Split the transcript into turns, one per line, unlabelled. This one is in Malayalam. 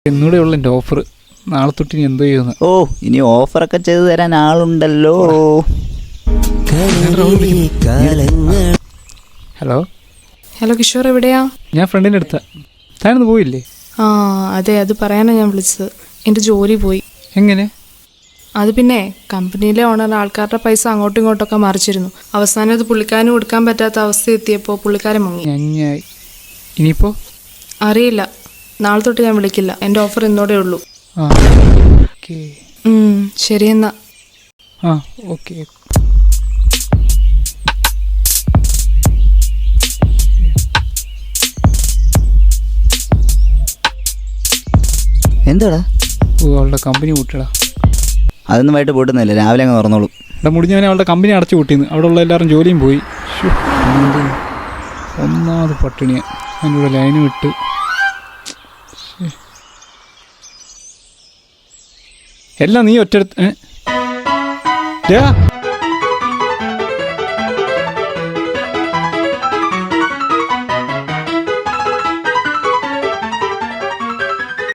എന്നൂടെയുള്ള എൻ്റെ ഓഫർ. നാളെ തൊട്ട് ഇനി എന്തോ ചെയ്യുന്നു.
ഓ, ഇനി ഓഫറൊക്കെ ചെയ്തു തരാൻ ആളുണ്ടല്ലോ.
ഹലോ
ഹലോ കിഷോർ, എവിടെയാ?
ഞാൻ ഫ്രണ്ടിൻ്റെ അടുത്താ. താനൊന്ന് പോയില്ലേ?
ആ അതെ, അത് പറയാനാണ് ഞാൻ വിളിച്ചത്. എൻ്റെ ജോലി പോയി.
എങ്ങനെ?
അത് പിന്നെ കമ്പനിയിലെ ഓണർ ആൾക്കാരുടെ പൈസ അങ്ങോട്ടും ഇങ്ങോട്ടൊക്കെ മറിച്ചിരുന്നു. അവസാനം അത് പുള്ളിക്കാരന് കൊടുക്കാൻ പറ്റാത്ത അവസ്ഥ എത്തിയപ്പോൾ പുള്ളിക്കാരൻ മുങ്ങി.
ഇനിയിപ്പോൾ
അറിയില്ല, നാളെ തൊട്ട് ഞാൻ വിളിക്കില്ല. എൻ്റെ ഓഫർ ഇന്നോടെ ഉള്ളൂ. ശരി എന്നാ.
ഓക്കെ.
എന്താടാ?
ഓ, അവളുടെ കമ്പനി കൂട്ടടാ.
അതൊന്നും വൈകിട്ട് പോയിട്ടുന്നില്ല, രാവിലെ അങ്ങ് തുറന്നോളൂ.
ഇവിടെ മുടിഞ്ഞവനെ അവളുടെ കമ്പനി അടച്ചു കൂട്ടിന്ന്. അവിടെ ഉള്ള എല്ലാവരും ജോലിയും പോയി. ഒന്നാമത് പട്ടിണിയാണ്. അതിൻ്റെ ലൈന് വിട്ട് എല്ലാം നീ ഒറ്റ